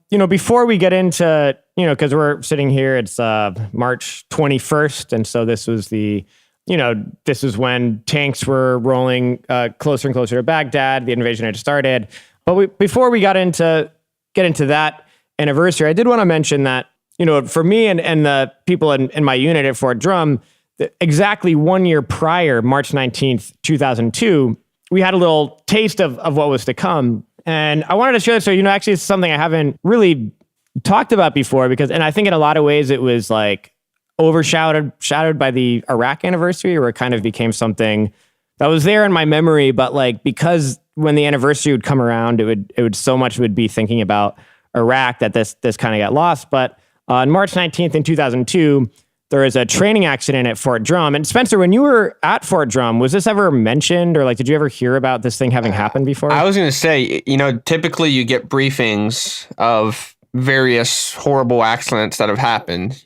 before we get into, because we're sitting here, it's March 21st. And so this was this is when tanks were rolling closer and closer to Baghdad. The invasion had started. But before we get into that anniversary, I did want to mention that, for me and the people in my unit at Fort Drum, exactly 1 year prior, March 19th, 2002, we had a little taste of what was to come. And I wanted to share this. So, actually it's something I haven't really talked about before and I think in a lot of ways it was like shadowed by the Iraq anniversary, where it kind of became something that was there in my memory, but like, because when the anniversary would come around, it would so much would be thinking about Iraq that this kind of got lost. But on March 19th in 2002, there was a training accident at Fort Drum. And Spencer, when you were at Fort Drum, was this ever mentioned, or like, did you ever hear about this thing having happened before? I was going to say, typically you get briefings of various horrible accidents that have happened,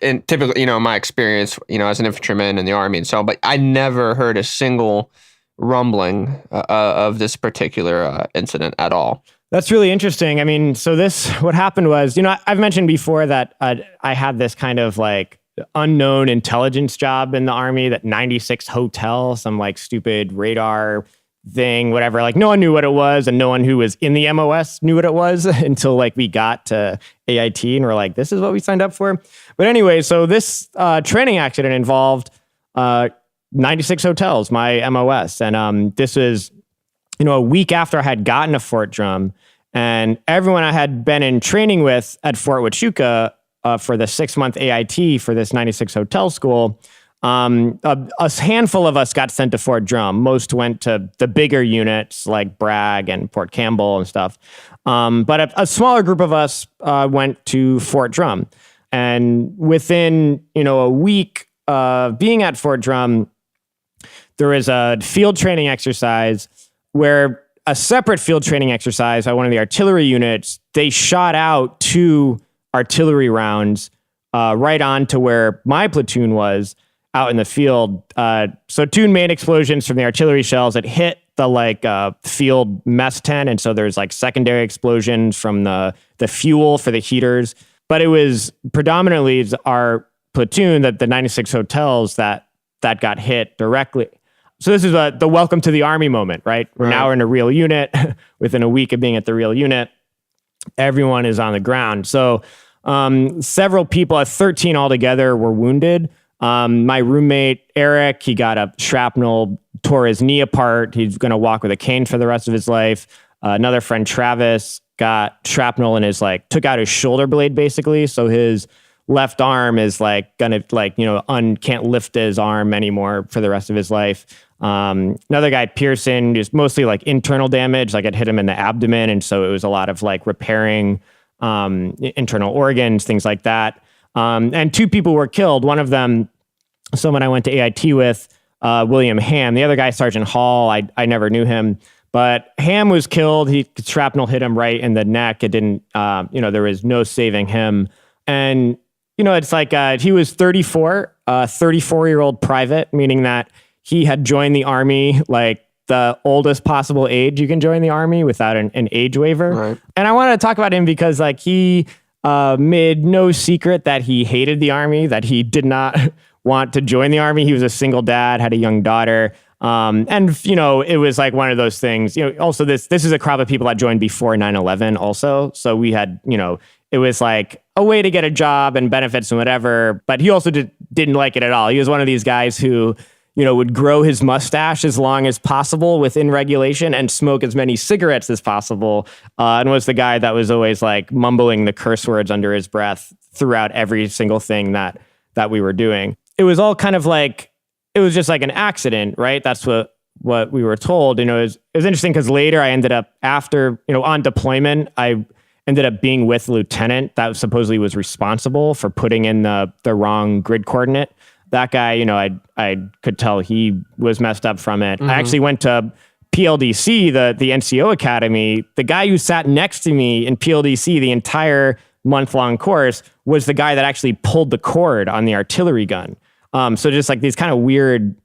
and typically, in my experience, as an infantryman in the Army and so on, but I never heard a single rumbling of this particular incident at all. That's really interesting. I mean, so what happened was, I've mentioned before that I had this kind of like unknown intelligence job in the Army, that 96 Hotel, some like stupid radar thing, whatever. Like, no one knew what it was, and no one who was in the MOS knew what it was until like we got to AIT and we're like, this is what we signed up for. But anyway, so this training accident involved 96 Hotels, my MOS. And this was, a week after I had gotten to Fort Drum, and everyone I had been in training with at Fort Huachuca for the 6-month AIT for this 96 Hotel school, a handful of us got sent to Fort Drum. Most went to the bigger units like Bragg and Port Campbell and stuff. But a smaller group of us went to Fort Drum. And within, a week being at Fort Drum, there was a field training exercise where a separate field training exercise by one of the artillery units, they shot out 2 artillery rounds right on to where my platoon was out in the field. So 2 main explosions from the artillery shells that hit the field mess tent. And so there's like secondary explosions from the fuel for the heaters. But it was predominantly our platoon, the 96 Hotels that got hit directly. So this is the welcome to the Army moment, right? We're now in a real unit. Within a week of being at the real unit, everyone is on the ground. So several people, 13 altogether, were wounded. My roommate, Eric, he got a shrapnel, tore his knee apart. He's going to walk with a cane for the rest of his life. Another friend, Travis, got shrapnel in his, took out his shoulder blade, basically. So his left arm is can't lift his arm anymore for the rest of his life. Another guy, Pearson, just mostly internal damage, it hit him in the abdomen. And so it was a lot of repairing internal organs, things like that. And 2 people were killed. One of them, someone I went to AIT with, William Ham. The other guy, Sergeant Hall, I never knew him. But Ham was killed. Shrapnel hit him right in the neck. It didn't, there was no saving him. And, it's he was 34, 34-year-old private, meaning that he had joined the Army the oldest possible age you can join the Army without an age waiver. Right. And I wanted to talk about him because he made no secret that he hated the Army, that he did not want to join the Army. He was a single dad, had a young daughter. And it was one of those things, also this is a crop of people that joined before 9/11 also. So we had, it was a way to get a job and benefits and whatever, but he also didn't like it at all. He was one of these guys who, would grow his mustache as long as possible within regulation and smoke as many cigarettes as possible. And was the guy that was always mumbling the curse words under his breath throughout every single thing that we were doing. It was all kind of it was just an accident, right? That's what we were told. It was interesting because later I ended up on deployment, I ended up being with a lieutenant that supposedly was responsible for putting in the wrong grid coordinate. That guy, I could tell he was messed up from it. Mm-hmm. I actually went to PLDC, the NCO Academy. The guy who sat next to me in PLDC the entire month-long course was the guy that actually pulled the cord on the artillery gun. So just these kind of weird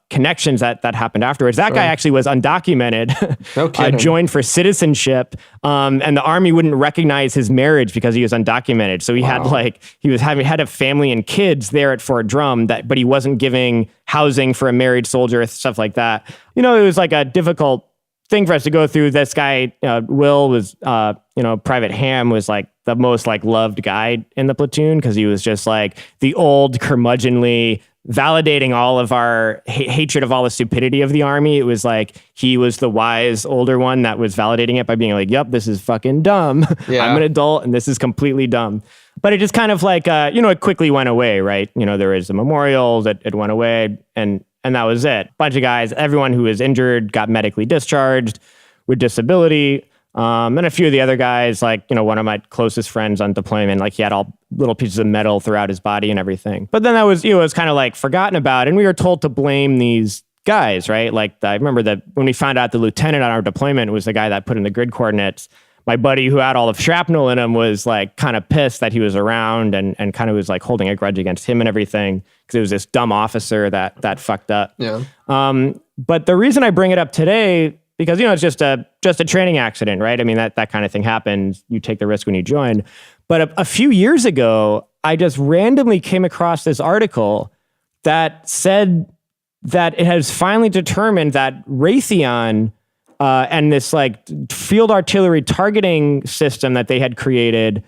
connections that happened afterwards. That guy actually was undocumented, No kidding. joined for citizenship, and the army wouldn't recognize his marriage because he was undocumented. So he had a family and kids there at Fort Drum, but he wasn't giving housing for a married soldier, stuff like that. It was like a difficult thing for us to go through. This guy, Will, was, Private Ham was like the most like loved guy in the platoon because he was just like the old curmudgeonly, validating all of our hatred of all the stupidity of the army. It was like he was the wise older one that was validating it by being like, yep, this is fucking dumb. Yeah. I'm an adult and this is completely dumb. But it just kind of like, it quickly went away, right? There was a memorial that it went away and that was it. Bunch of guys, everyone who was injured got medically discharged with disability. And a few of the other guys, like, one of my closest friends on deployment, like he had all little pieces of metal throughout his body and everything. But then that was, it was kind of like forgotten about. And we were told to blame these guys, right? Like I remember that when we found out the lieutenant on our deployment was the guy that put in the grid coordinates, my buddy who had all of shrapnel in him was like kind of pissed that he was around and kind of was like holding a grudge against him and everything because it was this dumb officer that fucked up. Yeah. But the reason I bring it up today, because, it's just a training accident, right? I mean, that kind of thing happens. You take the risk when you join. But a few years ago, I just randomly came across this article that said that it has finally determined that Raytheon and this like field artillery targeting system that they had created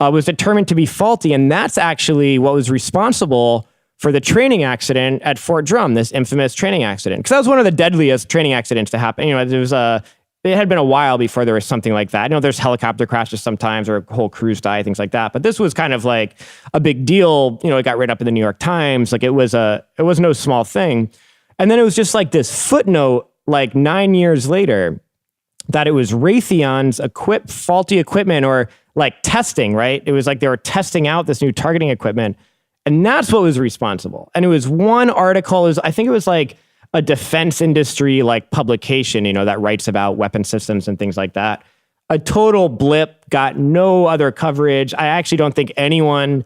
was determined to be faulty. And that's actually what was responsible for the training accident at Fort Drum, this infamous training accident. Because that was one of the deadliest training accidents to happen. It had been a while before there was something like that. There's helicopter crashes sometimes or whole crews die, things like that. But this was kind of like a big deal. It got written up in the New York Times. Like it was no small thing. And then it was just like this footnote, like 9 years later, that it was Raytheon's faulty equipment or like testing, right? It was like they were testing out this new targeting equipment. And that's what was responsible. And it was one article, I think it was like a defense industry like publication, that writes about weapon systems and things like that. A total blip, got no other coverage. I actually don't think anyone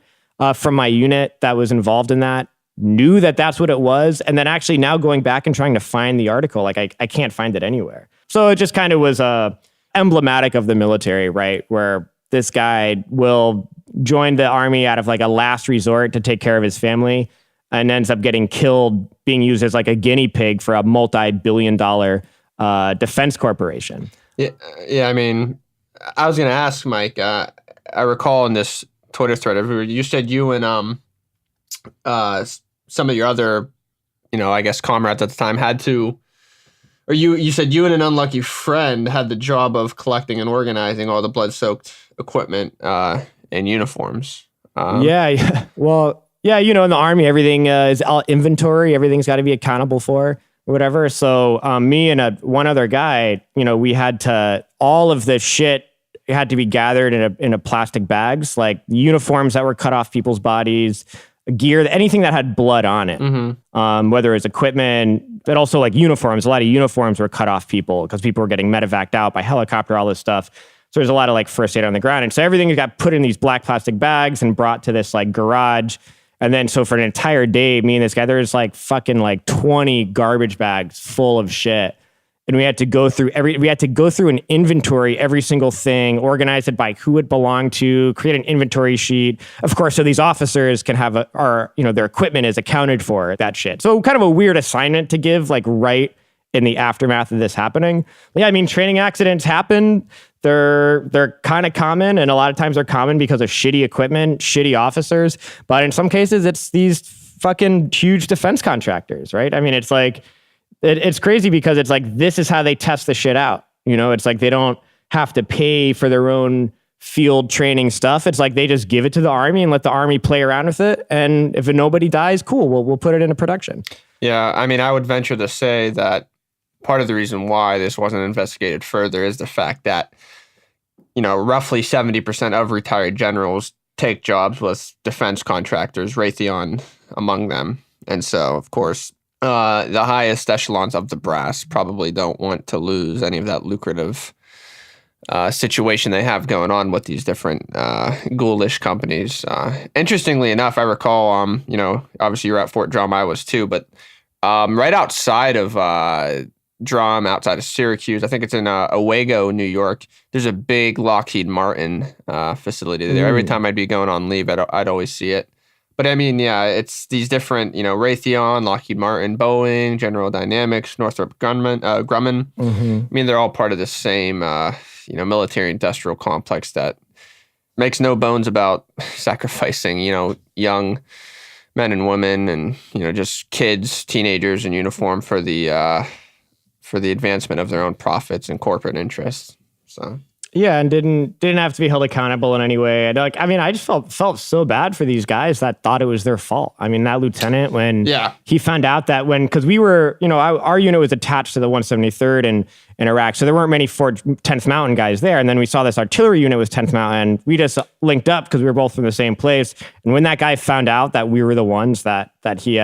from my unit that was involved in that knew that that's what it was. And then actually now going back and trying to find the article, like I can't find it anywhere. So it just kind of was emblematic of the military, right? Where this guy will join the army out of like a last resort to take care of his family and ends up getting killed, being used as like a guinea pig for a multi-billion-dollar defense corporation. Yeah. I mean, I was going to ask, Mike, I recall in this Twitter thread, you said you and some of your other, I guess comrades at the time had to, or you said you and an unlucky friend had the job of collecting and organizing all the blood-soaked equipment and uniforms. Yeah. Well, yeah, in the Army, everything is all inventory. Everything's got to be accountable for or whatever. So me and one other guy, we had to, all of this shit had to be gathered in a plastic bags, like uniforms that were cut off people's bodies, gear, anything that had blood on it, whether it was equipment, but also like uniforms. A lot of uniforms were cut off people because people were getting medevaced out by helicopter, all this stuff. So there's a lot of like first aid on the ground. And so everything got put in these black plastic bags and brought to this like garage. And then so for an entire day, me and this guy, there's like fucking like 20 garbage bags full of shit. And we had to go through an inventory, every single thing, organize it by who it belonged to, create an inventory sheet. Of course, so these officers can have their equipment is accounted for, that shit. So kind of a weird assignment to give, like right in the aftermath of this happening. Yeah, I mean, training accidents happen. They're kind of common, and a lot of times they're common because of shitty equipment, shitty officers. But in some cases, it's these fucking huge defense contractors, right? I mean, it's like, it's crazy because it's like, this is how they test the shit out. It's like they don't have to pay for their own field training stuff. It's like they just give it to the Army and let the Army play around with it. And if nobody dies, cool, we'll put it into production. Yeah, I mean, I would venture to say that part of the reason why this wasn't investigated further is the fact that, roughly 70% of retired generals take jobs with defense contractors, Raytheon among them. And so, of course, the highest echelons of the brass probably don't want to lose any of that lucrative situation they have going on with these different ghoulish companies. Interestingly enough, I recall, obviously you're at Fort Drum, I was too, but right outside of Drum, outside of Syracuse. I think it's in Owego, New York. There's a big Lockheed Martin facility there. Every time I'd be going on leave, I'd always see it. But I mean, yeah, it's these different, Raytheon, Lockheed Martin, Boeing, General Dynamics, Northrop Grumman. I mean, they're all part of the same, military-industrial complex that makes no bones about sacrificing, young men and women and, just kids, teenagers in uniform for the advancement of their own profits and corporate interests. So. Yeah, and didn't have to be held accountable in any way. And I just felt so bad for these guys that thought it was their fault. I mean, that lieutenant, when he found out that because we were, our unit was attached to the 173rd in Iraq, so there weren't many 10th Mountain guys there. And then we saw this artillery unit was 10th Mountain, and we just linked up because we were both from the same place. And when that guy found out that we were the ones that he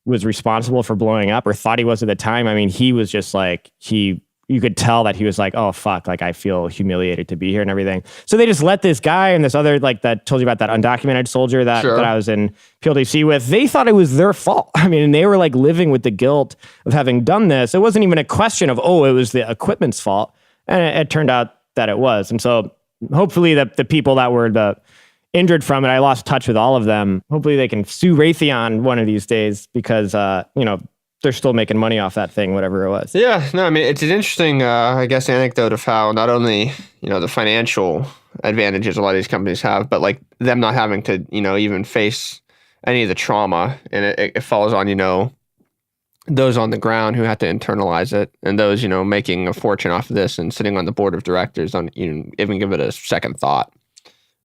was responsible for blowing up, or thought he was at the time, I mean, he was just like, you could tell that he was like, oh, fuck, like, I feel humiliated to be here and everything. So they just let this guy and this other, like, that told you about that undocumented soldier that I was in PLDC with, they thought it was their fault. I mean, they were like living with the guilt of having done this. It wasn't even a question of, it was the equipment's fault. And it turned out that it was. And so hopefully the people that were injured from it, I lost touch with all of them. Hopefully they can sue Raytheon one of these days because, they're still making money off that thing, whatever it was. Yeah, no, I mean, it's an interesting, anecdote of how not only, the financial advantages a lot of these companies have, but like them not having to, even face any of the trauma. And it falls on, those on the ground who have to internalize it, and those, making a fortune off of this and sitting on the board of directors on, even give it a second thought.